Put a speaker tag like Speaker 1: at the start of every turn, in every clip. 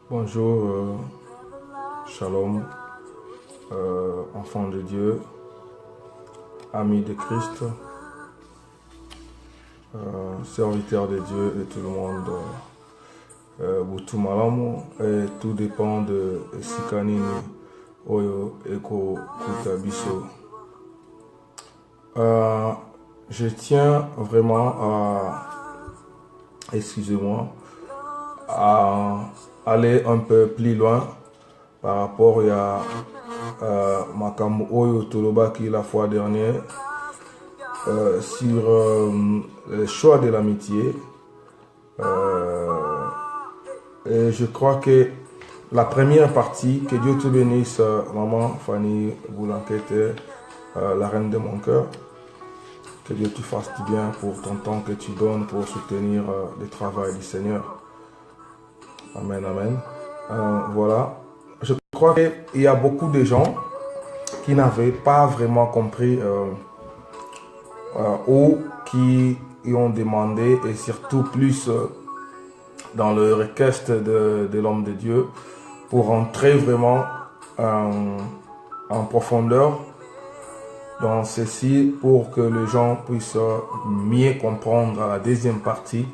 Speaker 1: Bonjour, shalom, enfants de Dieu, amis de Christ, serviteurs de Dieu et tout le monde. Butu malamu et tout dépend de Sikanini Oyo Eko Kutabiso. Je tiens vraiment excusez-moi, à aller un peu plus loin par rapport à Makamu Oyo Tolobaki la fois dernière sur le choix de l'amitié. Et je crois que la première partie, que Dieu te bénisse, maman Fanny Boulanquette, la reine de mon cœur, que Dieu te fasse du bien pour ton temps que tu donnes pour soutenir le travail du Seigneur. Amen, amen. Voilà. Je crois qu'il y a beaucoup de gens qui n'avaient pas vraiment compris ou qui y ont demandé, et surtout plus dans le request de l'homme de Dieu, pour entrer vraiment en profondeur dans ceci, pour que les gens puissent mieux comprendre la deuxième partie.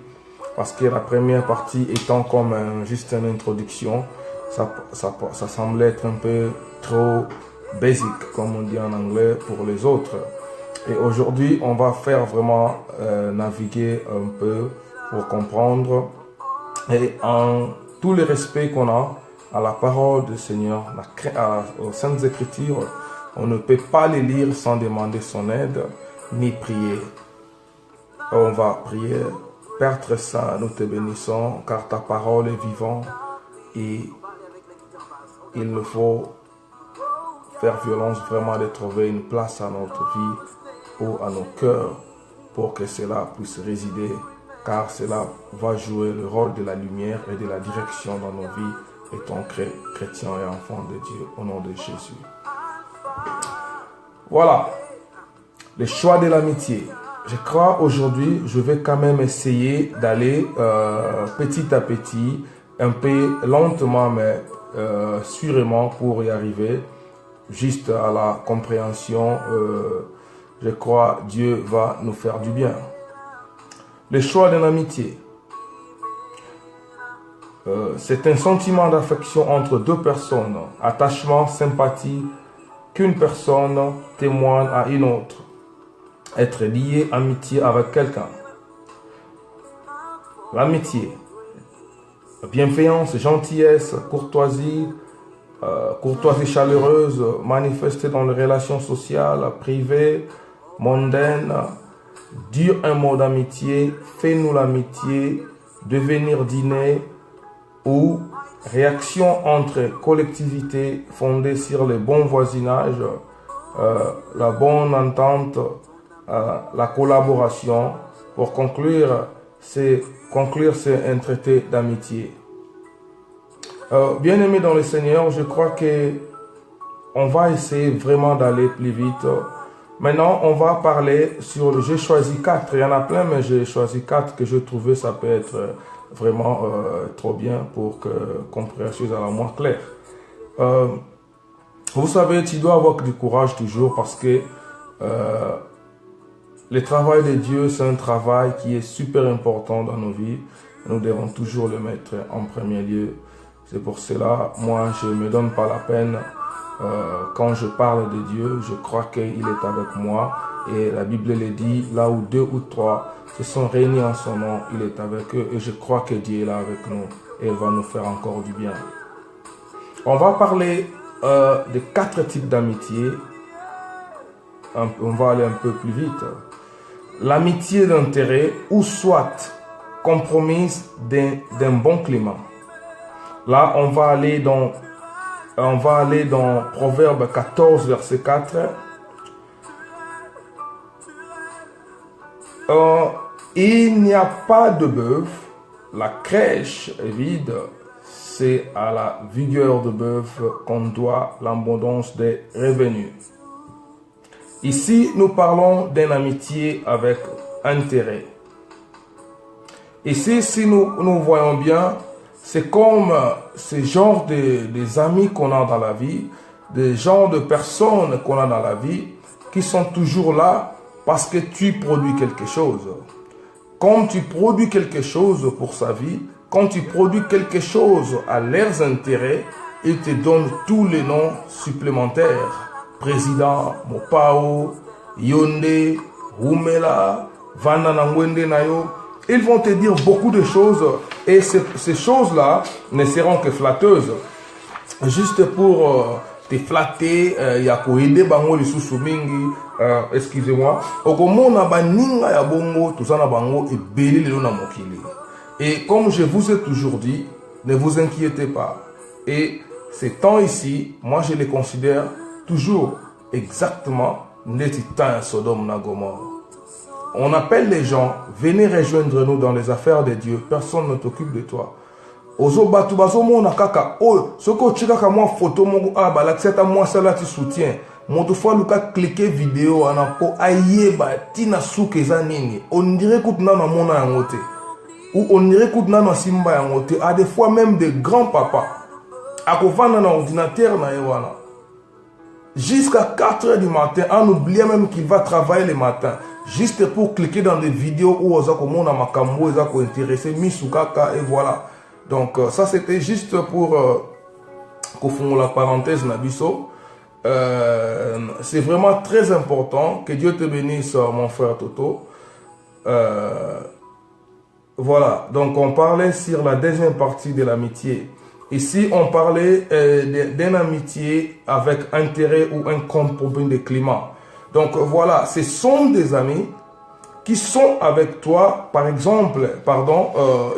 Speaker 1: Parce que la première partie étant comme juste une introduction, ça semblait être un peu trop basic, comme on dit en anglais, pour les autres. Et aujourd'hui, on va faire vraiment naviguer un peu pour comprendre. Et en tout le respect qu'on a à la parole du Seigneur, aux Saintes Écritures, on ne peut pas les lire sans demander son aide, ni prier. On va prier. Père très saint, nous te bénissons, car ta parole est vivante et il nous faut faire violence vraiment de trouver une place à notre vie ou à nos cœurs pour que cela puisse résider, car cela va jouer le rôle de la lumière et de la direction dans nos vies, étant chrétiens et enfants de Dieu, au nom de Jésus. Voilà, le choix de l'amitié. Je crois aujourd'hui, je vais quand même essayer d'aller petit à petit, un peu lentement, mais sûrement pour y arriver, juste à la compréhension. Je crois Dieu va nous faire du bien. Le choix de l'amitié. C'est un sentiment d'affection entre deux personnes, attachement, sympathie, qu'une personne témoigne à une autre. Être lié, amitié avec quelqu'un. L'amitié. Bienveillance, gentillesse, courtoisie, courtoisie chaleureuse, manifestée dans les relations sociales, privées, mondaines. Dire un mot d'amitié, fais-nous l'amitié, devenir dîner ou réaction entre collectivités fondées sur le bon voisinage, la bonne entente, la collaboration. Pour conclure, c'est un traité d'amitié. Bien-aimés dans le Seigneur, je crois que on va essayer vraiment d'aller plus vite. Maintenant, on va parler sur j'ai choisi 4. Il y en a plein, mais j'ai choisi 4 que je trouvais ça peut être vraiment trop bien pour que compréhension soit moins claire. Vous savez, tu dois avoir du courage toujours parce que le travail de Dieu, c'est un travail qui est super important dans nos vies. Nous devons toujours le mettre en premier lieu. C'est pour cela, moi, je ne me donne pas la peine. Quand je parle de Dieu, je crois qu'il est avec moi. Et la Bible le dit, là où 2 ou 3 se sont réunis en son nom, il est avec eux. Et je crois que Dieu est là avec nous. Et il va nous faire encore du bien. On va parler de 4 types d'amitié. On va aller un peu plus vite. L'amitié d'intérêt ou soit compromise d'un bon climat. Là, on va aller dans Proverbe 14, verset 4. Il n'y a pas de bœuf, la crèche est vide, c'est à la vigueur de bœuf qu'on doit l'abondance des revenus. Ici, nous parlons d'une amitié avec intérêt. Ici, si nous voyons bien, c'est comme ce genre des amis qu'on a dans la vie, des genres de personnes qu'on a dans la vie, qui sont toujours là parce que tu produis quelque chose. Quand tu produis quelque chose pour sa vie, quand tu produis quelque chose à leurs intérêts, ils te donnent tous les noms supplémentaires. Président, Mopao, Yonde, Rumela, Vananangwende Nayo. Ils vont te dire beaucoup de choses et ces choses-là ne seront que flatteuses. Juste pour te flatter, il y a quoi aider bango les sous-mingi, excusez-moi. Okomona baninga ya bongo, tout ça na bango et beli le na mokili. Et comme je vous ai toujours dit, ne vous inquiétez pas. Et ces temps ici, moi je les considère toujours exactement les titans Sodome na Gomorrhe. On appelle les gens, venez rejoindre nous dans les affaires de Dieu. Personne ne t'occupe de toi. Ozo batu bazo mona kaka oh soko chika ka moi photo mongo ah ba la tseta moi sala ti soutien moto fois luka cliquer vidéo ana po ayeba tina suke za nini on dirait que na na mona yango te ou on dirait que na na simba yango te à des fois même des grands papas akovana na ordinateur na yewana jusqu'à 4 heures du matin en oubliant même qu'il va travailler le matin juste pour cliquer dans des vidéos où oza ko mona makambo eza ko intéresser misukaka et voilà. Donc ça c'était juste pour qu'on la parenthèse Nabiso. C'est vraiment très important. Que Dieu te bénisse mon frère Toto. Voilà, donc on parlait sur la deuxième partie de l'amitié. Ici on parlait d'une amitié avec intérêt ou un compromis de climat. Donc voilà, ce sont des amis qui sont avec toi, par exemple,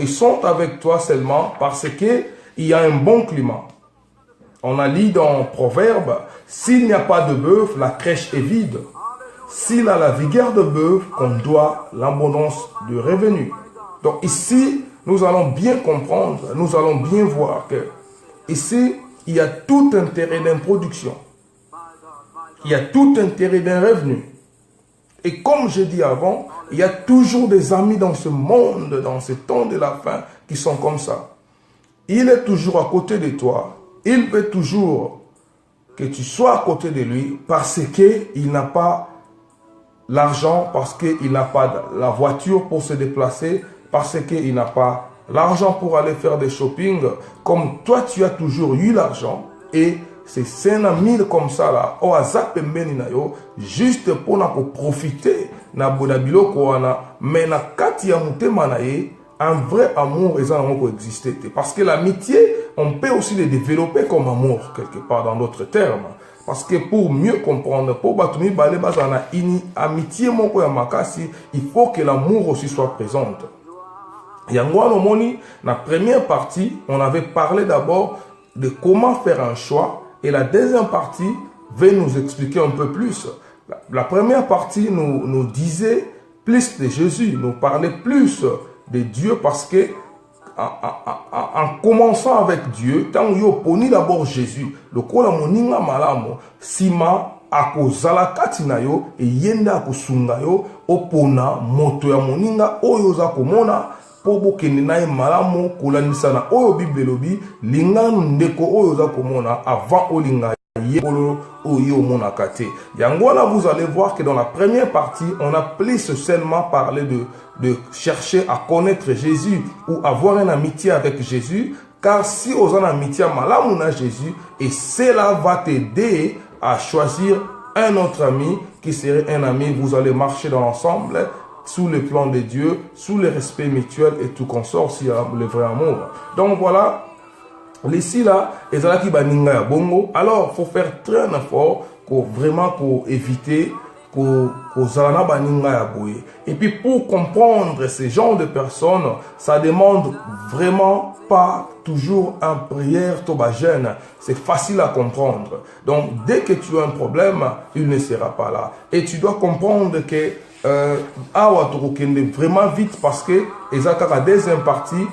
Speaker 1: ils sont avec toi seulement parce qu'il y a un bon climat. On a lu dans Proverbe, s'il n'y a pas de bœuf, la crèche est vide. S'il a la vigueur de bœuf, on doit l'abondance de revenus. Donc ici, nous allons bien comprendre, nous allons bien voir que ici, il y a tout intérêt d'une production. Il y a tout intérêt d'un revenu. Et comme je dis avant, il y a toujours des amis dans ce monde, dans ce temps de la fin, qui sont comme ça. Il est toujours à côté de toi. Il veut toujours que tu sois à côté de lui parce qu'il n'a pas l'argent, parce qu'il n'a pas la voiture pour se déplacer, parce qu'il n'a pas l'argent pour aller faire des shopping. Comme toi, tu as toujours eu l'argent et c'est un ami comme ça là, au hasard juste pour profiter na bonabilo koana, mais na kati ya mutema na ye, un vrai amour est en exister. Parce que l'amitié, on peut aussi le développer comme amour quelque part dans d'autres termes. Parce que pour mieux comprendre, pour batumi balé bazana ini amitié moko ya makasi, il faut que l'amour aussi soit présent. Yangwano moni, na première partie, on avait parlé d'abord de comment faire un choix. Et la deuxième partie va nous expliquer un peu plus. La première partie nous disait plus de Jésus, nous parlait plus de Dieu parce que en commençant avec Dieu, tant yo poni d'abord Jésus, le kola moninga malamo, sima akozala katina yo et yenda akosunga yo opona moto ya moninga oyo za komona pobo keninaye malamu kulanisa na oyo Bible lobi linganu ndeko oyo za komona avant olinga yekolo oyo mona kate. Yangwana vous allez voir que dans la première partie on a plus seulement parlé de chercher à connaître Jésus ou avoir une amitié avec Jésus, car si vous avez une amitié malamu na Jésus et cela va t'aider à choisir un autre ami qui serait un ami, vous allez marcher dans l'ensemble sous le plan de Dieu, sous le respect mutuel et tout consort, s'il y a le vrai amour. Donc voilà, ici là, ezalaki baninga ya bongo. Alors, il faut faire très un effort pour vraiment pour éviter pour zalana baninga ya boye. Et puis pour comprendre ce genre de personnes, ça demande vraiment pas toujours un prière toba jeune. C'est facile à comprendre. Donc dès que tu as un problème, il ne sera pas là. Et tu dois comprendre que vraiment vite parce que la deuxième partie,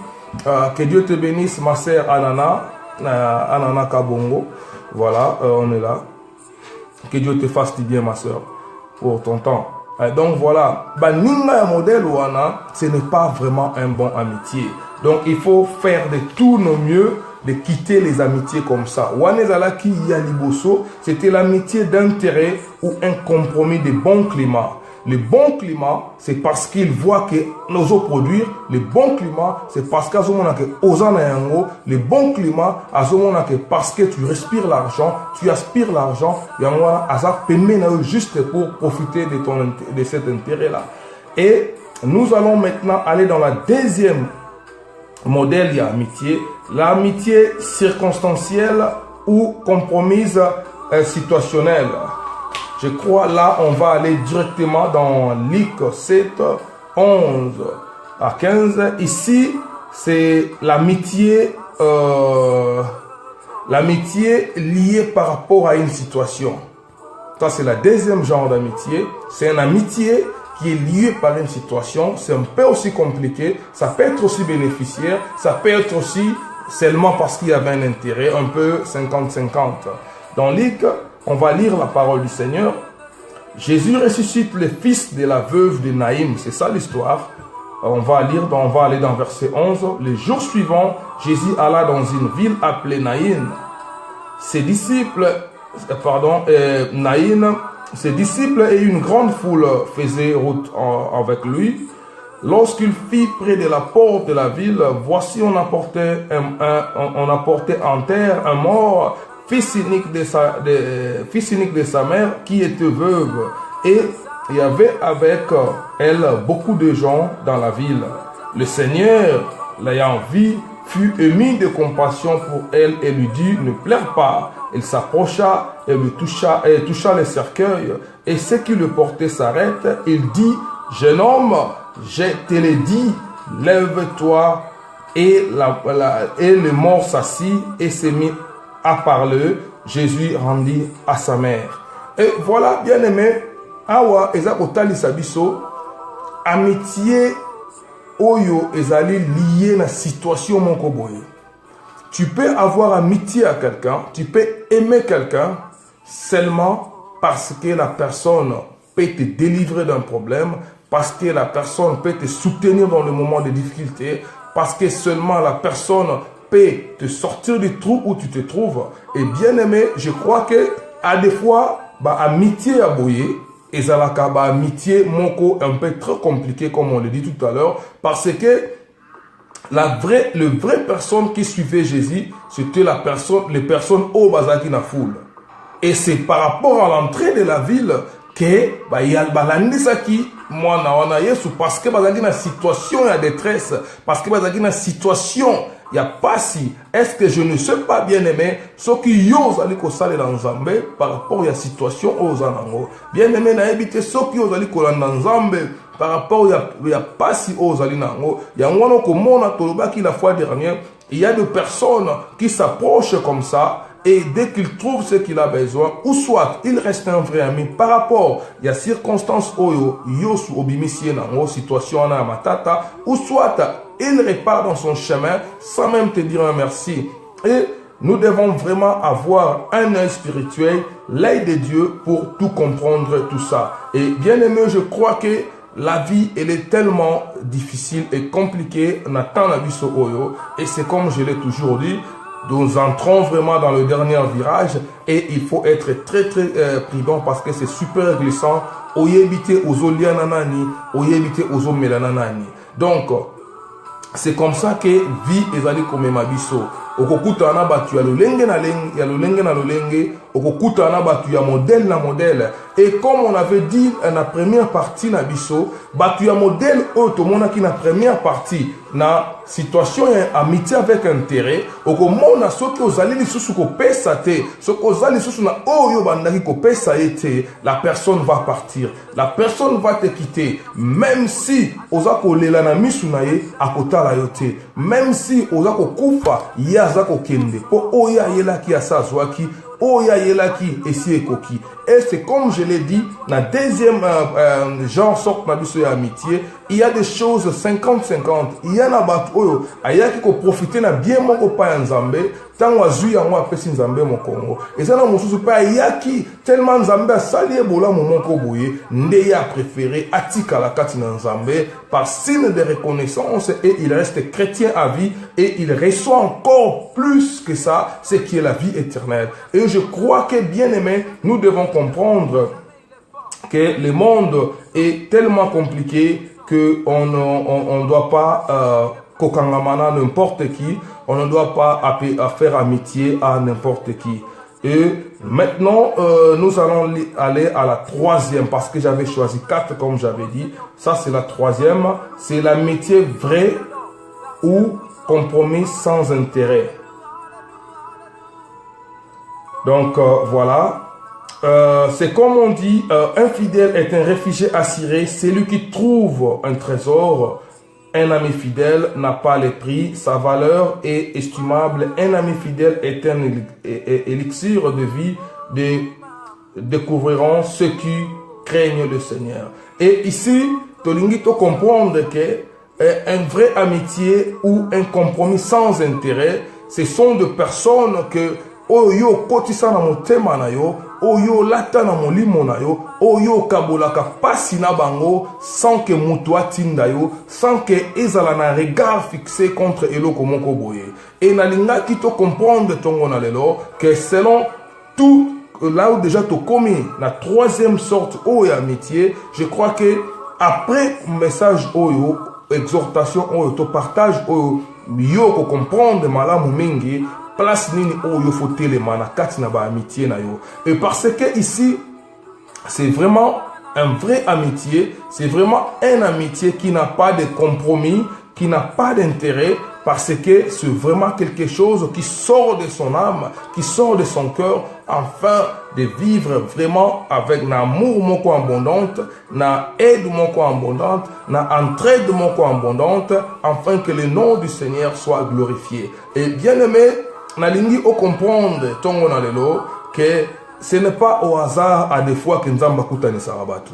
Speaker 1: que Dieu te bénisse ma sœur Anana Kabongo, voilà, on est là, que Dieu te fasse du bien ma sœur pour ton temps. Donc voilà, Baninga modèle wana, ce n'est pas vraiment un bon amitié. Donc il faut faire de tout nos mieux de quitter les amitiés comme ça. Wanezala qui y a liboso, c'était l'amitié d'intérêt ou un compromis de bon climat. Le bon climat, c'est parce qu'il voit que nous allons produire. Le bon climat, c'est parce que le bon climat, parce que tu respires l'argent, tu aspires l'argent, juste pour profiter de cet intérêt-là. Et nous allons maintenant aller dans la deuxième modèle d'amitié, l'amitié circonstancielle ou compromise situationnelle. Je crois là, on va aller directement dans Luc 7, 11 à 15. Ici, c'est l'amitié liée par rapport à une situation. Ça, c'est la deuxième genre d'amitié. C'est une amitié qui est liée par une situation. C'est un peu aussi compliqué. Ça peut être aussi bénéficiaire. Ça peut être aussi seulement parce qu'il y avait un intérêt, un peu 50-50. Dans Luc, on va lire la parole du Seigneur. Jésus ressuscite le fils de la veuve de Naïm. C'est ça l'histoire. On va aller dans verset 11. Le jour suivant, Jésus alla dans une ville appelée Naïm. Ses disciples et une grande foule faisaient route avec lui. Lorsqu'il fit près de la porte de la ville, voici on apportait en terre un mort, fils unique de sa mère qui était veuve, et il y avait avec elle beaucoup de gens dans la ville. Le Seigneur, l'ayant vu, fut ému de compassion pour elle et lui dit, ne pleure pas. Il s'approcha et lui toucha le cercueil, et ce qui le portait s'arrête. Il dit, jeune homme, je te l'ai dit, lève-toi. Et le mort s'assit et s'est mis à parler. Jésus rendit à sa mère. Et voilà, bien aimé, awa ezakotali sabiso, amitié oyo ezali lié na situation moko boye. Tu peux avoir amitié à quelqu'un, tu peux aimer quelqu'un seulement parce que la personne peut te délivrer d'un problème, parce que la personne peut te soutenir dans le moment de difficulté, parce que seulement la personne peut te sortir du trou où tu te trouves. Et bien aimé, je crois que à des fois, amitié à boyer, et ça la amitié moko un peu très compliqué comme on le dit tout à l'heure, parce que le vrai personne qui suivait Jésus, c'était les personnes au bazaki na foule. Et c'est par rapport à l'entrée de la ville que y a balandisaki mwana wana Yesu, parce que bazaki na situation ya détresse, parce que bazaki na situation il n'y a pas si. Est-ce que je ne sais pas bien aimé ce qui yose aller kosale dans Nzambe par rapport à la situation aux anango. Bien aimé na éviter ce qui yose aller kolanda Nzambe par rapport il y a pas si aux alinango. Il y a un komona tolobaki la fois dernière, il y a des personnes qui s'approchent comme ça. Et dès qu'il trouve ce qu'il a besoin, ou soit il reste un vrai ami par rapport à la circonstance oyo yosu obimisie nango situation na matata, ou soit il repart dans son chemin sans même te dire un merci. Et nous devons vraiment avoir un œil spirituel, l'œil de Dieu pour tout comprendre tout ça. Et bien aimé, je crois que la vie, elle est tellement difficile et compliquée, Nathan Nabiso Oyo, et c'est comme je l'ai toujours dit, nous entrons vraiment dans le dernier virage et il faut être très prudent parce que c'est super glissant. Oyebite ozolia nanani, oyebite ozomela nanani. Donc, c'est comme ça que vie ezali comme mabiso. Okokuta na batu ya lolenge na lolenge, okokuta na batu ya modèle na modèle. Et comme on avait dit dans la première partie na biso, batu ya modèle otomona ki na première partie na situation ya amitié avec intérêt, okomona soki ozali lisusu ko pesa te, soki ozali lisusu na oyo bandaki ko pesa ete, la personne va partir, la personne va te quitter, même si oza ko lela na misu na ye akotala yo te, même si oza ko kufa ya za ko kende, po oya yela ki asa zwaki, oya yela ki esi ekoki. Et c'est comme je l'ai dit, la deuxième genre sorte na biso ya amitié, il y a des choses 50-50. Il y en a bat oyo, ayaki ko profiter na bien moko pa Nzambe, tango azui yango apesi Nzambe mo Kongo. Et ça na mosusu pa ayaki tellement Nzambe asali ebola mo moko boye, nde ya préféré atika la kati na Nzambe par signe de reconnaissance et il reste chrétien à vie et il reçoit encore plus que ça, ce qui est la vie éternelle. Et je crois que, bien aimé, nous devons comprendre que le monde est tellement compliqué qu'on ne doit pas kokangamana n'importe qui, on ne doit pas faire amitié à n'importe qui. Et maintenant, nous allons aller à la troisième, parce que j'avais choisi 4 comme j'avais dit. Ça, c'est la troisième. C'est l'amitié vraie ou compromis sans intérêt. Donc, voilà. C'est comme on dit, un fidèle est un réfugié assuré, celui qui trouve un trésor. Un ami fidèle n'a pas le prix, sa valeur est estimable. Un ami fidèle est un élixir de vie, découvriront ceux qui craignent le Seigneur. Et ici, Tolingi to comprendre que un vrai amitié ou un compromis sans intérêt, ce sont des personnes que oyo kotisa na motema na yo, oyo lata na molimo na yo, oyo kabolaka pasi na bango sans que mutu atinda yo, sans que ezala na regard fixé contre eloko moko boye. Et na linga ki to comprendre tongo na lelo que selon tout là où déjà to commis la troisième sorte oyo amitié, je crois que après message oyo exhortation oyo to partage oyo yo ko comprendre malamu mingi place nini oyo faut telema na kati na ba amitié na yo. Et parce que ici c'est vraiment un vrai amitié, c'est vraiment un amitié qui n'a pas de compromis, qui n'a pas d'intérêt, parce que c'est vraiment quelque chose qui sort de son âme, qui sort de son cœur, afin de vivre vraiment avec l'amour moko abondante, na aide moko abondante, na entraide moko abondante, afin que le nom du Seigneur soit glorifié. Et bien aimé, nalingi o comprendre tongo na lelo que ce n'est pas au hasard à des fois que nzamba kutanisa rabatu.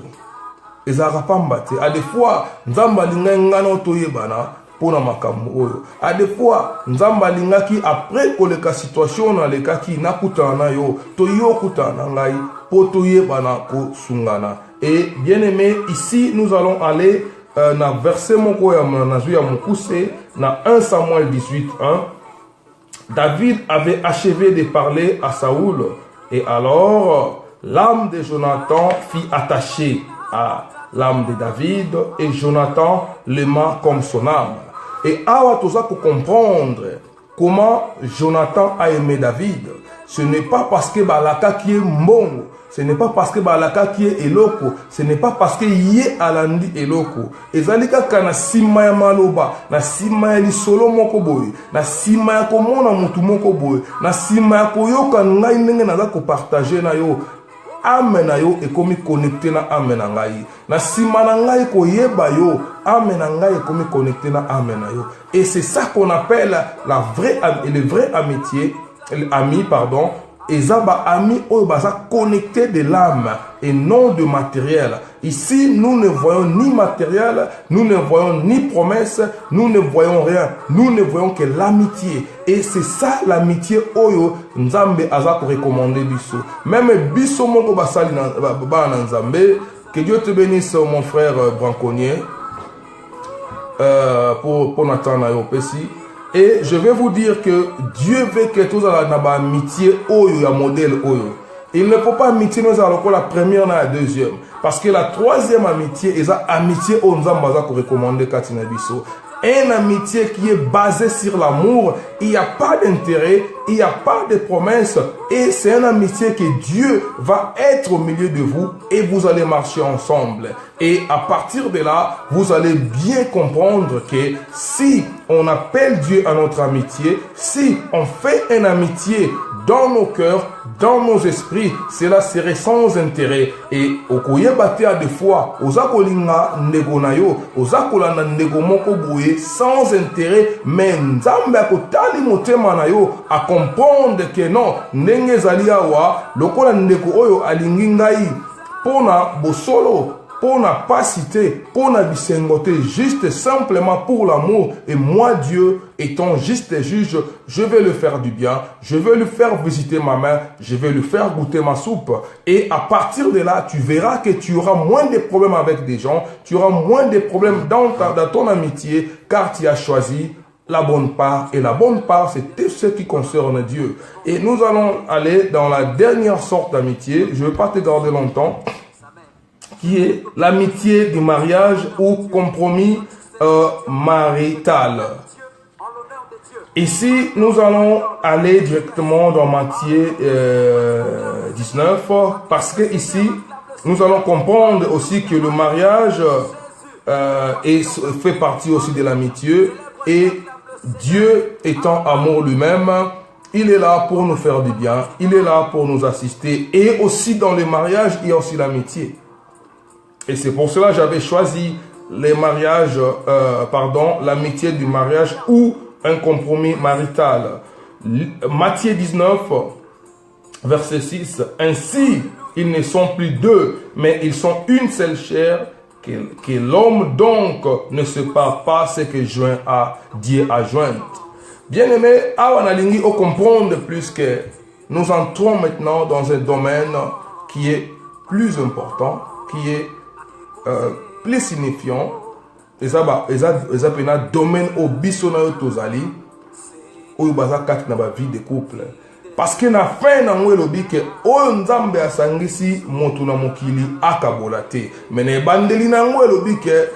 Speaker 1: Ezara pambate à des fois nzamba linga ngano toyebana pona makambo oyo. À des fois nzamba linga ki après koleka situation na leka ki nakutana yo toyo kutana ngai po toyebana ko sungana. Et bien aimé, ici nous allons aller na verset moko ya nazu ya mukuse na 1 Samuel 18:1. David avait achevé de parler à Saoul, et alors l'âme de Jonathan fit attacher à l'âme de David, et Jonathan l'aima comme son âme. Et awa toza ko comprendre comment Jonathan a aimé David. Ce n'est pas parce que balaka qui est mbongo, ce n'est pas parce que balaka qui est eloko, ce n'est pas parce que yé alandi eloko. Ezalika kana sima ya maloba, na sima ya lisolo moko boye, na sima ya komona mutu moko boye, na sima ya koyoka ngai ndenge naza ko partager na yo. Ame na yo ekomi connecté na ame na ngai. Na sima na ngai koyeba yo, ame na ngai ekomi connecté na ame na yo. Et c'est ça qu'on appelle le vrai amitié, ami pardon. Ezaba ami oyo baza connecté de l'âme et non de matériel. Ici, nous ne voyons ni matériel, nous ne voyons ni promesse, nous ne voyons rien. Nous ne voyons que l'amitié. Et c'est ça l'amitié oyo Nzambe aza ko recommander biso. Même biso moko basali na Nzambe. Que Dieu te bénisse mon frère Branconnier pour Nathan na yo pesi. Et je vais vous dire que Dieu veut que tous allons avoir amitié oyo ya modèle oyo. Il ne faut pas amitié nous allons la première na la deuxième, parce que la troisième amitié est amitié au Nzamba za ko recommander katina biso. Une amitié qui est basée sur l'amour, il n'y a pas d'intérêt, il n'y a pas de promesse, et c'est une amitié que Dieu va être au milieu de vous et vous allez marcher ensemble. Et à partir de là, vous allez bien comprendre que si on appelle Dieu à notre amitié, si on fait une amitié dans nos cœurs, dans nos esprits, cela serait sans intérêt. Et au koyebate à des fois, aux akolinga nego na yo, aux akolanda nego moko boye sans intérêt, mais nzambe akotali motema na yo à comprendre que non, ndenge zali awa, lokola ndeko oyo alingi ngai pona bosolo, pour n'a pas citer, pour n'a bisengoté, juste simplement pour l'amour. Et moi, Dieu, étant juste juge, je vais lui faire du bien, je vais lui faire visiter ma main, je vais lui faire goûter ma soupe. Et à partir de là, tu verras que tu auras moins de problèmes avec des gens, tu auras moins de problèmes dans ton amitié, car tu as choisi la bonne part. Et la bonne part, c'est ce qui concerne Dieu. Et nous allons aller dans la dernière sorte d'amitié, je ne vais pas te garder longtemps, qui est l'amitié du mariage ou compromis marital. Ici, nous allons aller directement dans Matthieu 19, parce que ici, nous allons comprendre aussi que le mariage fait partie aussi de l'amitié, et Dieu étant amour lui-même, il est là pour nous faire du bien, il est là pour nous assister, et aussi dans le mariage, il y a aussi l'amitié. Et c'est pour cela que j'avais choisi les mariages, l'amitié du mariage ou un compromis marital. Matthieu 19, verset 6. Ainsi, ils ne sont plus deux, mais ils sont une seule chair, que l'homme donc ne sépare pas ce que Dieu a joint. Bien aimé, on a lingi au comprendre plus que nous entrons maintenant dans un domaine qui est plus important, qui est plus signifiant. Et ça un domaine au bisona tozali ou baza kat na ba vie de couple, parce que na fin na ngwe lobi ke o nzambe asangisi motu na mokili akabola te, mene bandeli na ngwe lobi ke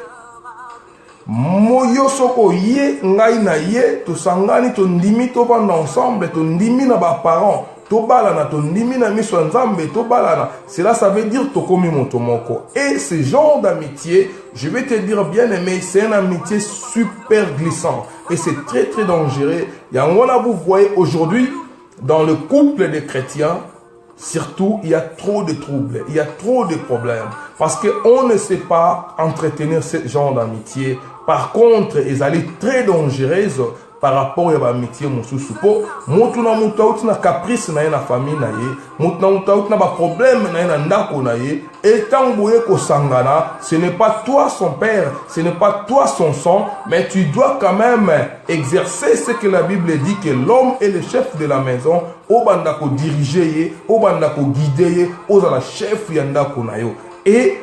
Speaker 1: moyo soko ye ngai na ye tosangani to ndimi to banda ensemble to ndimi na ba parents to balana to ndimi na miso nzambe to balana. Cela ça veut dire to komi moto moko. Et ce genre d'amitié, je vais te dire bien aimé, c'est une amitié super glissant et c'est très très dangereux. Yangona, vous voyez aujourd'hui dans le couple des chrétiens, surtout il y a trop de troubles, il y a trop de problèmes parce que on ne sait pas entretenir ce genre d'amitié. Par contre, ils allaient très dangereuses par rapport à l'amitié mosusu. Po mutu na mutu auti na caprice na ye na famille na ye, mutu na mutu auti na ba problème na ye na ndako na ye, et tant boye ko sangana, ce n'est pas toi son père, ce n'est pas toi son sang, mais tu dois quand même exercer ce que la Bible dit, que l'homme est le chef de la maison, au banda ko diriger ye, au banda ko guider ye, aux la chef ya ndako na yo. Et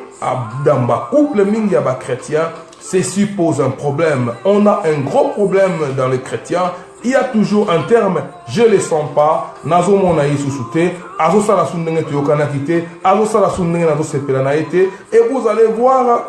Speaker 1: dans ba couple mingi ya ba chrétien, ceci pose un problème. On a un gros problème dans les chrétiens. Il y a toujours un terme, je ne le sens pas, nazo mona yisusute, azo sala sundenge tuyokana kite, azo sala sundenge nazo sepela na ete, et vous allez voir,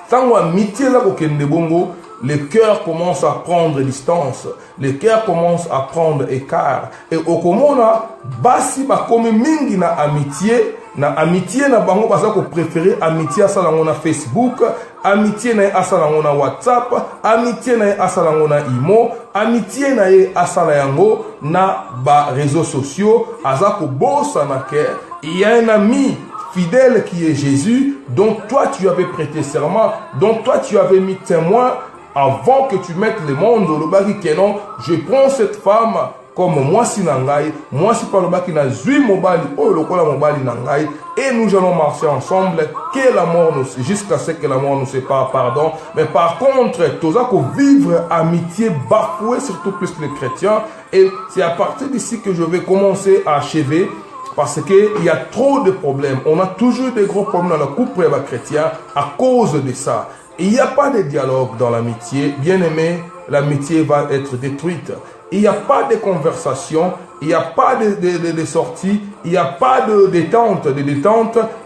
Speaker 1: tango amitié la kokende bongo, le cœur commence à prendre distance, le cœur commence à prendre écart, et au komona, basi bakomi mingi na amitié na bango basa ko préférer amitié asala ngona Facebook, amitié na asala ngona WhatsApp, amitié na asala ngona Imo, amitié na asala yango na ba réseaux sociaux, azako bossa na ke. Il y a un ami fidèle qui est Jésus, dont toi tu avais prêté serment, dont toi tu avais mis témoin avant que tu mettes le monde au baki kenon, je prends cette femme comme moi si nangai, moi si par le bas qui n'a zui mobali, oh le kola mobali nangai, et nous allons marcher ensemble, que la mort nous, jusqu'à ce que la mort nous sépare, pardon. Mais par contre, tous à vivre amitié bafouée, surtout plus les chrétiens, et c'est à partir d'ici que je vais commencer à achever, parce qu'il y a trop de problèmes. On a toujours des gros problèmes dans le couple chrétien à cause de ça. Il n'y a pas de dialogue dans l'amitié. Bien aimé, l'amitié va être détruite. Il n'y a pas de conversation, il n'y a pas de sortie, il n'y a pas de détente,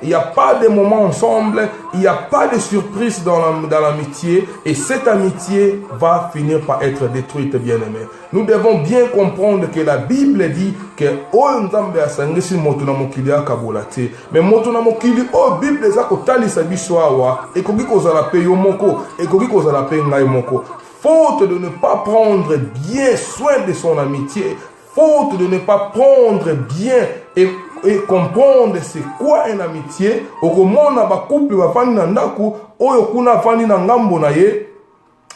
Speaker 1: il n'y a pas de moments ensemble, il n'y a pas de surprise dans l'amitié, et cette amitié va finir par être détruite, bien aimé. Nous devons bien comprendre que la Bible dit que Nzambe asangisi moto na mokili akabola te, mais moto na mokili Bible za kotalisa biso awa ekoki kozala pe yo moko, ekoki kozala pe ngai moko. Faute de ne pas prendre bien soin de son amitié, faute de ne pas prendre bien et comprendre c'est quoi une amitié, okomona ba couple ba fani na ndako, oyo kuna fani na ngambo na ye,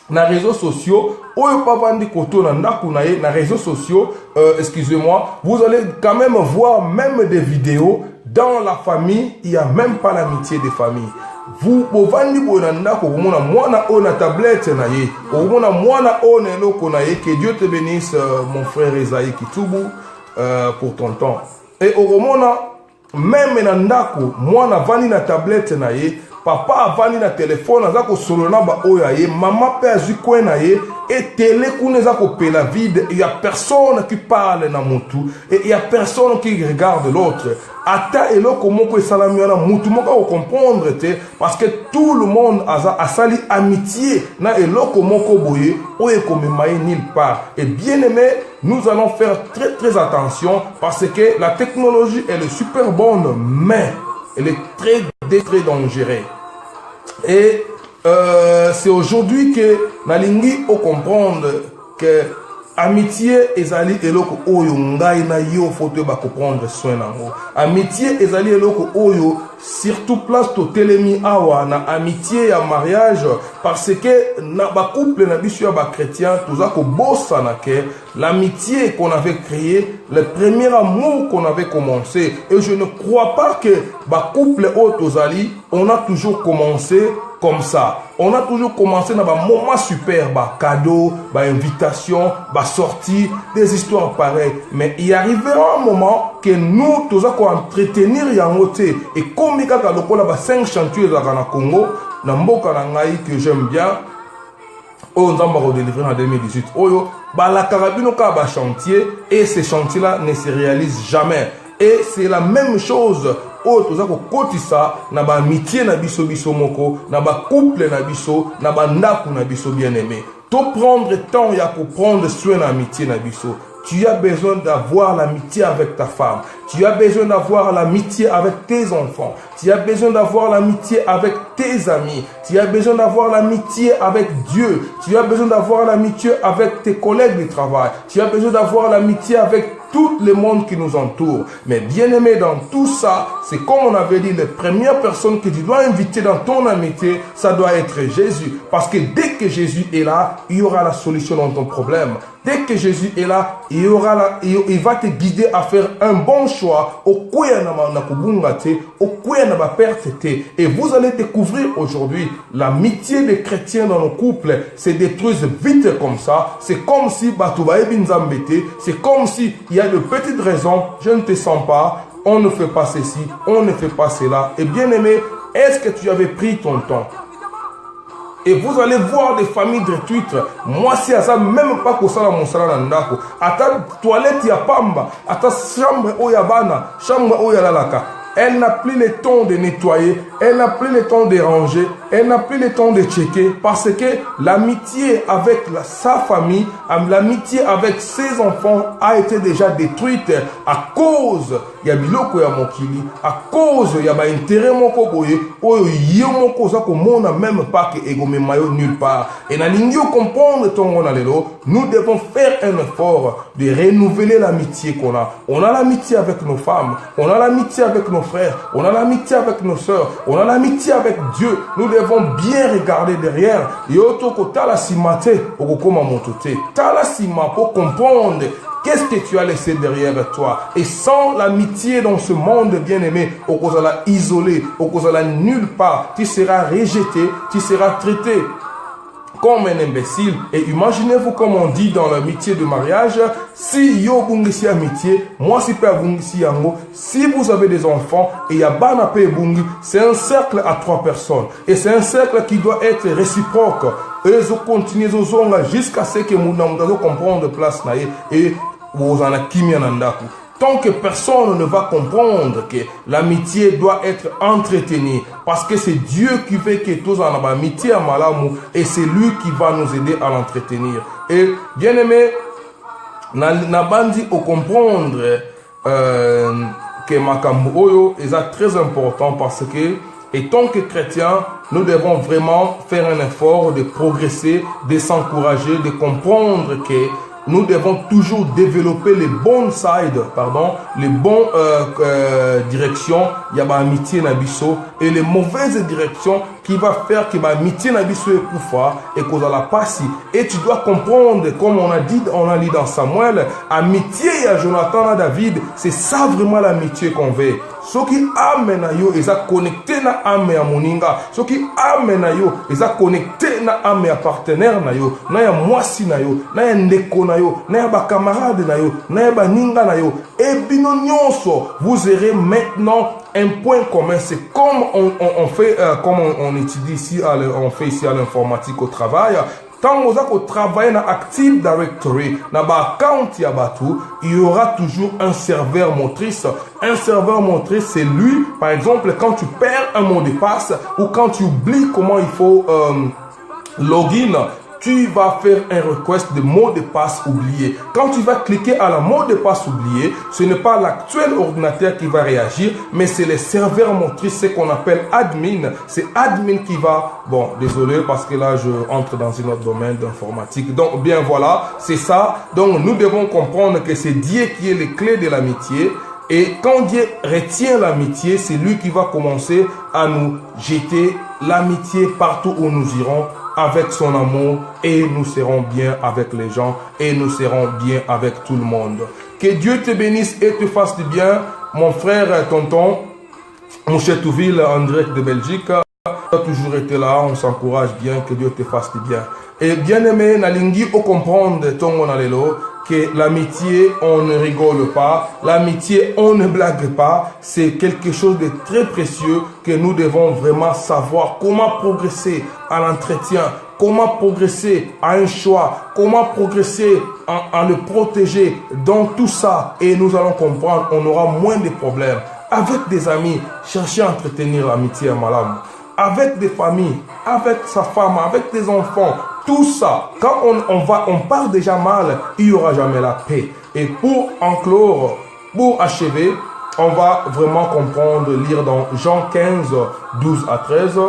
Speaker 1: na réseaux sociaux, oyo pa vandi koto na ndako na ye, na réseaux sociaux, excusez-moi, vous allez quand même voir même des vidéos, dans la famille, il n'y a même pas l'amitié des familles. vous bovandi bonanda ko mona mwana o na tablette na ye o mona mwana o na eloko na ye. Que Dieu te bénisse mon frère Esaïe Kitubu pour ton temps. Et o mona même na ndako mwana vandi na tablette na ye, papa avandi na téléphone aza ko solona ba oya ye, maman pe azui kwen na ye et télé kuna za ko pela vide. Il y a personne qui parle na mutu et il y a personne qui regarde l'autre. Ata eloko moko esalami wana mutu moko ko comprendre te, parce que tout le monde a sali amitié na eloko moko boye oye komemaye nulle part. Et bien aimé, nous allons faire très attention, parce que la technologie elle est super bonne, mais elle est très dangereuse. Et c'est aujourd'hui que nalingi o comprendre que amitié ezali eloko oyo ngai na yo faut ba comprendre soin nango. Amitié ezali eloko oyo surtout place to telemi awa na amitié ya mariage, parce que na ba couple na biso ya ba chrétien toza ko bossa na ke l'amitié qu'on avait créée, le premier amour qu'on avait commencé. Et je ne crois pas que ba couple o tozali on a toujours commencé comme ça. On a toujours commencé dans un moment super, cadeau, invitation, sortie, des histoires pareilles. Mais il arrivera un moment que nous, tous allons entretenir yangote. Et comme il y a 5 chantiers dans le Congo, dans le que j'aime bien, on va délivrer en 2018. La carabine a un chantier et ces chantiers-là ne se réalisent jamais. Et c'est la même chose. Toza ko kotisa na ba amitié na biso moko, na ba couple na biso, na ba ndaku na biso bien-aimé. To prendre temps ya pour prendre soin na amitié na biso. Tu as besoin d'avoir l'amitié avec ta femme. Tu as besoin d'avoir l'amitié avec tes enfants. Tu as besoin d'avoir l'amitié avec tes amis. Tu as besoin d'avoir l'amitié avec Dieu. Tu as besoin d'avoir l'amitié avec tes collègues de travail. Tu as besoin d'avoir l'amitié avec tout le monde qui nous entoure. Mais bien aimé, dans tout ça, c'est comme on avait dit, la première personne que tu dois inviter dans ton amitié, ça doit être Jésus. Parce que dès que Jésus est là, il y aura la solution dans ton problème. Dès que Jésus est là, il va te guider à faire un bon choix. Et vous allez découvrir aujourd'hui l'amitié des chrétiens dans nos couples se détruisent vite comme ça. C'est comme si c'est comme si il y a de petites raisons, je ne te sens pas, on ne fait pas ceci, on ne fait pas cela. Et bien aimé, est-ce que tu avais pris ton temps? Et vous allez voir des familles détruites. Moi, si à ça, même pas que ça, mon salaire n'andako. À ta toilette, il y a pamba. À ta chambre, il y a bana. Chambre, il y a lalaka. Elle n'a plus le temps de nettoyer. Elle n'a plus le temps de ranger. Elle n'a plus le temps de checker. Parce que l'amitié avec sa famille, l'amitié avec ses enfants a été déjà détruite à cause ya biloko ya mokili, à cause ya ba intérêt moko boye oyo yo moko za ko mona même pas que egome mayo nulle part. Et na lingio comprendre tongo na lelo, nous devons faire un effort de renouveler l'amitié qu'on a. On a l'amitié avec nos femmes, on a l'amitié avec nos frères, on a l'amitié avec nos sœurs, on a l'amitié avec Dieu. Nous devons bien regarder derrière. Yoto ko tala simate okokoma motote. Tala sima pour comprendre qu'est-ce que tu as laissé derrière toi. Et sans l'amitié dans ce monde bien-aimé, au cause de la isolé, au cause de la nulle part, tu seras rejeté, tu seras traité comme un imbécile. Et imaginez-vous comme on dit dans l'amitié de mariage, si yo bungisi amitié, moi si pas bungisi yango, si vous avez des enfants et ya bana pe bungi, c'est un cercle à 3 personnes. Et c'est un cercle qui doit être réciproque. Et vous continuez jusqu'à ce que vous comprendre de place et vous en kimia nandaku. Tant que personne ne va comprendre que l'amitié doit être entretenue, parce que c'est Dieu qui fait que tous en amitié à malamu, et c'est lui qui va nous aider à l'entretenir. Et bien aimé, na bandi au comprendre que makambo oyo est très important, parce que et tant que chrétiens, nous devons vraiment faire un effort de progresser, de s'encourager, de comprendre que nous devons toujours développer les bonnes sides, les bonnes directions, il y a amitié nabiso, et les mauvaises directions qui va faire que amitié nabiso est poufa et qu'on a la passe. Et tu dois comprendre, comme on a dit dans Samuel, amitié à Jonathan à David, c'est ça vraiment l'amitié qu'on veut. soki âme na yo eza connecté na âme ya moninga, soki âme na yo eza connecté na âme ya partenaire na yo, na ya mwasi na yo, na ya ndeko na yo, na ya ba camarade na yo, na ya baninga na yo, et bino nyonso, vous aurez maintenant un point commun. C'est comme on fait, comme on étudie ici, on fait ici à l'informatique au travail. Quand vous avez travaillé dans Active Directory, dans l'account Yabatu, il y aura toujours un serveur motrice. Un serveur motrice, c'est lui, par exemple, quand tu perds un mot de passe ou quand tu oublies comment il faut login, tu vas faire un request de mot de passe oublié. Quand tu vas cliquer à la mot de passe oublié, ce n'est pas l'actuel ordinateur qui va réagir, mais c'est les serveurs motrices, ce qu'on appelle admin. C'est admin qui va... Bon, désolé parce que là, je entre dans un autre domaine d'informatique. Donc, bien voilà, c'est ça. Donc, nous devons comprendre que c'est Dieu qui est les clés de l'amitié. Et quand Dieu retient l'amitié, c'est lui qui va commencer à nous jeter l'amitié partout où nous irons, avec son amour, et nous serons bien avec les gens et nous serons bien avec tout le monde. Que Dieu te bénisse et te fasse du bien. Mon frère tonton, mon Touville en direct de Belgique, tu as toujours été là, on s'encourage bien, que Dieu te fasse du bien. Et bien aimé, nalingi o comprendre ton onalelo, que l'amitié, on ne rigole pas, l'amitié, on ne blague pas, c'est quelque chose de très précieux que nous devons vraiment savoir comment progresser à l'entretien, comment progresser à un choix, comment progresser à le protéger dans tout ça. Et nous allons comprendre, on aura moins de problèmes. Avec des amis, cherchez à entretenir l'amitié à Malam. Avec des familles, avec sa femme, avec des enfants, tout ça, quand on part déjà mal, il n'y aura jamais la paix. Et pour enclore, pour achever, on va vraiment comprendre, lire dans Jean 15, 12 à 13,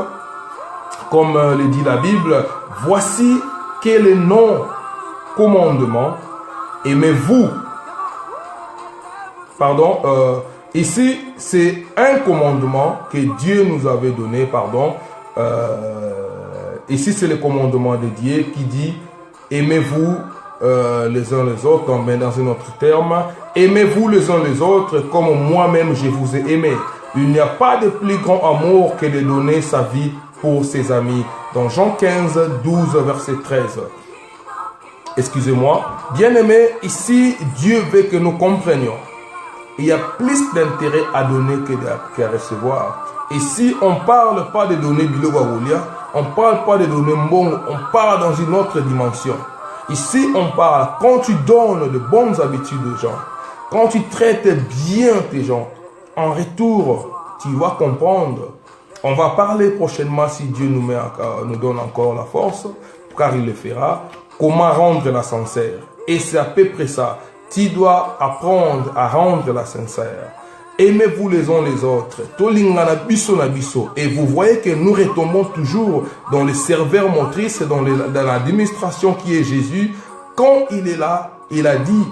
Speaker 1: comme le dit la Bible, voici quel est le non-commandement, aimez-vous. Pardon, ici, c'est un commandement que Dieu nous avait donné, pardon. Ici, c'est le commandement de Dieu qui dit, aimez-vous les uns les autres, mais dans un autre terme, aimez-vous les uns les autres comme moi-même je vous ai aimé. Il n'y a pas de plus grand amour que de donner sa vie pour ses amis. Dans Jean 15, 12, verset 13. Excusez-moi. Bien-aimés, ici, Dieu veut que nous comprenions. Il y a plus d'intérêt à donner qu'à recevoir. Ici, on ne parle pas de donner Bilogaroulia, on ne parle pas de donner Mbongo, on parle dans une autre dimension. Ici, on parle quand tu donnes de bonnes habitudes aux gens, quand tu traites bien tes gens, en retour, tu vas comprendre. On va parler prochainement, si Dieu nous donne encore la force, car il le fera, comment rendre la sincère. Et c'est à peu près ça. Tu dois apprendre à rendre la sincère. Aimez-vous les uns les autres. Et vous voyez que nous retombons toujours dans les serveurs motrices, dans l'administration qui est Jésus. Quand il est là, il a dit,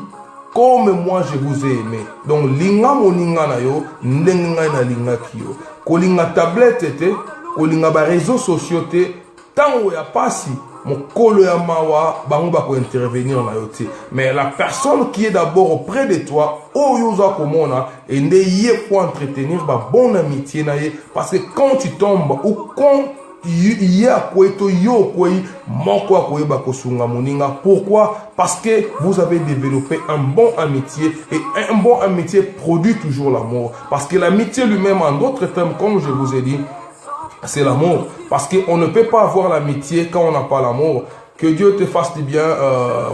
Speaker 1: comme moi je vous ai aimé. Donc, linga moninga na yo, ndenga na linga kiyo. Kolinga tablette te, kolinga ba réseaux sociaux te, tango ya pasi. Mokolo ya mawa bango ba ko intervenir na yote, mais la personne qui est d'abord auprès de toi oyoza komona et ne yé pour entretenir ba bonne amitié na ye, parce que quand tu tombes ou quand il y a quoi to yo quoi moko ko ba ko sunga moninga. Pourquoi? Parce que vous avez développé un bon amitié et un bon amitié produit toujours l'amour, parce que l'amitié lui-même, en d'autres termes, comme je vous ai dit, c'est l'amour. Parce qu'on ne peut pas avoir l'amitié quand on n'a pas l'amour. Que Dieu te fasse du bien,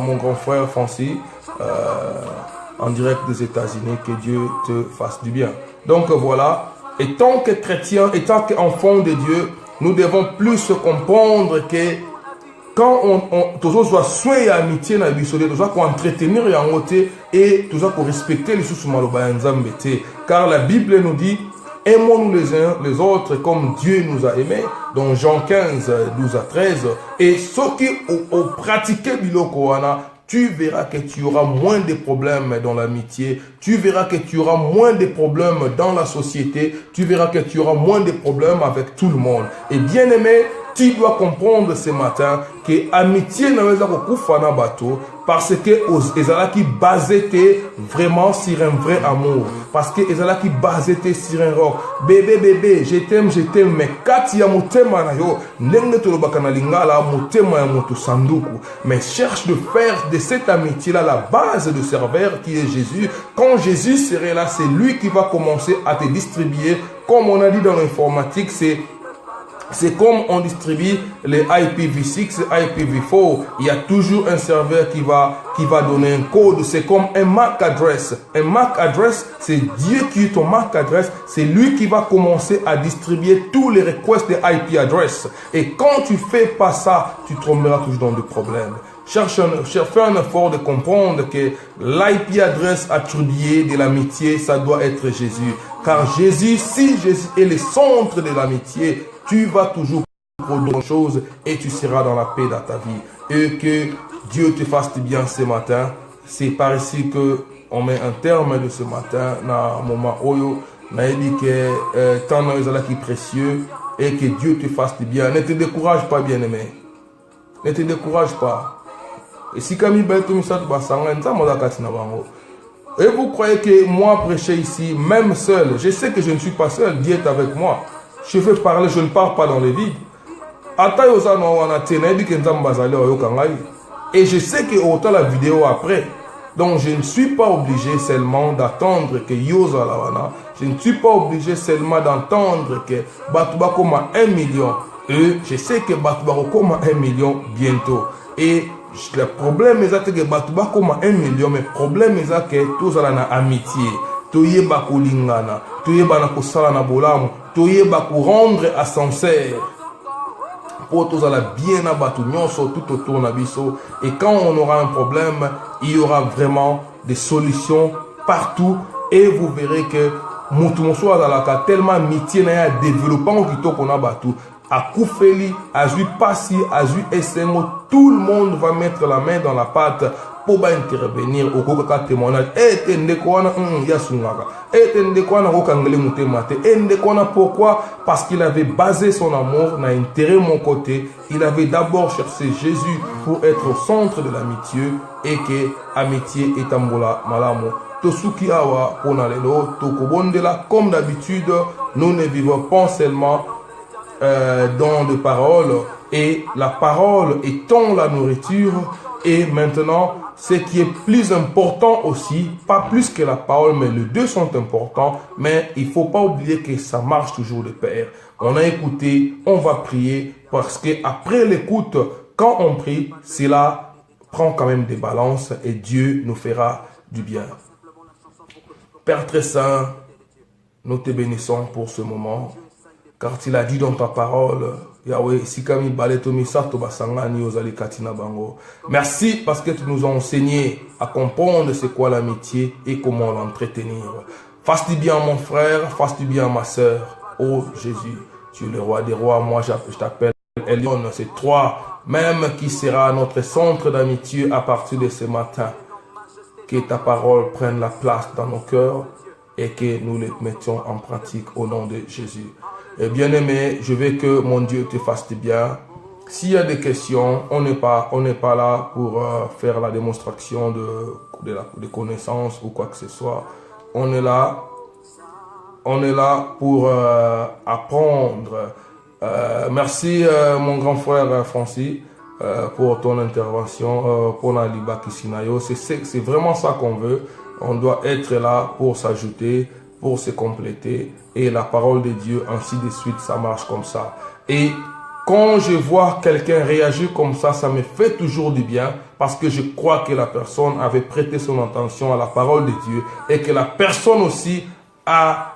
Speaker 1: mon grand frère Francis, en direct des États-Unis. Que Dieu te fasse du bien. Donc voilà. Et tant que chrétiens, et tant qu'enfants de Dieu, nous devons plus comprendre que quand on doit soigner l'amitié, nous doit entretenir l'amitié et nous doit respecter les sous car la Bible nous dit, aimons-nous les uns les autres comme Dieu nous a aimés, dans Jean 15, 12 à 13. Et ceux qui ont pratiqué Bilokoana, tu verras que tu auras moins de problèmes dans l'amitié, tu verras que tu auras moins de problèmes dans la société, tu verras que tu auras moins de problèmes avec tout le monde. Et bien aimé, tu dois comprendre ce matin que l'amitié n'a pas de bateau, parce que ezala qui basé vraiment sur un vrai amour, parce que ezala qui basé sur un rock. Bébé, je t'aime, mais kati ya motema na yo ndenge tolobaka na lingala motema ya moto sanduku, mais cherche de faire de cette amitié là la base de serveur qui est Jésus. Quand Jésus serait là, c'est lui qui va commencer à te distribuer, comme on a dit dans l'informatique, c'est comme on distribue les IPv6, IPv4. Il y a toujours un serveur qui va donner un code. C'est comme un MAC address. Un MAC address, c'est Dieu qui est ton MAC address. C'est lui qui va commencer à distribuer tous les requests de IP address. Et quand tu fais pas ça, tu tomberas toujours dans des problèmes. Fais un effort de comprendre que l'IP adresse attribuée de l'amitié, ça doit être Jésus. Car Jésus, si Jésus est le centre de l'amitié, tu vas toujours produire des choses et tu seras dans la paix dans ta vie. Et que Dieu te fasse du bien ce matin. C'est par ici que on met un terme de ce matin dans le moment où on a dit que tant qui est précieux et que Dieu te fasse du bien. Ne te décourage pas, bien-aimé. Ne te décourage pas. Et si comme il et vous croyez que moi prêcher ici, même seul, je sais que je ne suis pas seul, Dieu est avec moi. Je vais parler, je ne parle pas dans le vide. Et je sais que autant la vidéo après. Donc je ne suis pas obligé seulement d'attendre que Yosa Lawana. Je ne suis pas obligé seulement d'entendre que Batouba comme 1 million. Et je sais que Batouba comme 1 million bientôt. Et le problème est que Batouba comme 1 million, mais le problème est que tous ont une amitié. Toyeba kolingana, toyeba na kosala na bolamu, toyeba ko rendre à sincère. Pour tous la bien à batu nyonso tout autour na biso. Et quand on aura un problème, il y aura vraiment des solutions partout. Et vous verrez que mutumoso azalaka tellement amitié na ya développement qui to kona batu. À Koufeli, à Zui Passi, à Zui SMO, tout le monde va mettre la main dans la pâte pour intervenir au Koka témoignage. Et Tendekwana Yasungaka. Et Tendekwana Rokangele Moutemate. Et Ndekwana pourquoi? Parce qu'il avait basé son amour, n'a intérêt mon côté. Il avait d'abord cherché Jésus pour être au centre de l'amitié et que amitié est ambola malamo. Tosuki awa ponalelo, tokobondela. Comme d'habitude, nous ne vivons pas seulement dans les paroles, et la parole étant la nourriture. Et maintenant, ce qui est plus important aussi, pas plus que la parole, mais les deux sont importants, mais il ne faut pas oublier que ça marche toujours de pair. On a écouté, on va prier, parce qu'après l'écoute, quand on prie, cela prend quand même des balances et Dieu nous fera du bien. Père très saint, nous te bénissons pour ce moment. Car tu l'as dit dans ta parole, Yahweh, merci parce que tu nous as enseigné à comprendre c'est quoi l'amitié et comment l'entretenir. Fasse du bien mon frère, fasse du bien ma soeur. Oh Jésus, tu es le roi des rois, moi je t'appelle Elion. C'est toi même qui sera notre centre d'amitié à partir de ce matin. Que ta parole prenne la place dans nos cœurs et que nous les mettions en pratique au nom de Jésus. Et bien aimé, je veux que mon Dieu te fasse du bien. S'il y a des questions, on n'est pas là pour faire la démonstration de connaissances ou quoi que ce soit. On est là pour apprendre. Merci mon grand frère Francis pour ton intervention, pour la Liba Kisinayo. C'est vraiment ça qu'on veut. On doit être là pour s'ajouter, pour se compléter. Et la parole de Dieu, ainsi de suite, ça marche comme ça. Et quand je vois quelqu'un réagir comme ça, ça me fait toujours du bien. Parce que je crois que la personne avait prêté son attention à la parole de Dieu. Et que la personne aussi a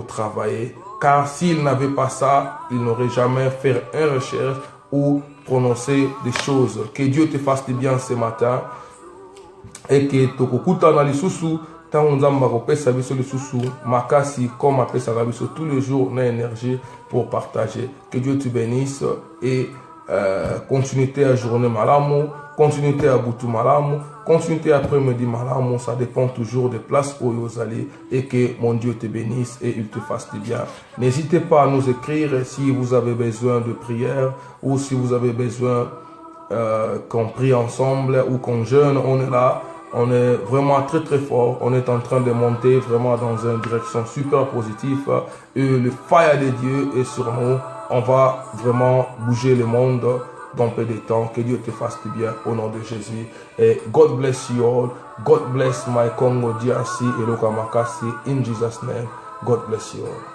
Speaker 1: travailler. Car s'il n'avait pas ça, il n'aurait jamais fait une recherche ou prononcé des choses. Que Dieu te fasse du bien ce matin. Et que tokokuta na lisusu tant nzamba kopesa biso lisusu makasi comme apesa biso tous les jours na énergie pour partager. Que Dieu te bénisse et continuité à journée malamu, continuité à butu malamu, continuité après-midi malamu, ça dépend toujours des places où vous allez. Et que mon Dieu te bénisse et il te fasse du bien. N'hésitez pas à nous écrire si vous avez besoin de prière ou si vous avez besoin qu'on prie ensemble ou qu'on jeûne, on est là. On est vraiment très très fort. On est en train de monter vraiment dans une direction super positive. Et le fire de Dieu est sur nous. On va vraiment bouger le monde dans peu de temps. Que Dieu te fasse du bien au nom de Jésus. Et God bless you all. God bless my Congo DRC et Lokamakasi. In Jesus' name, God bless you all.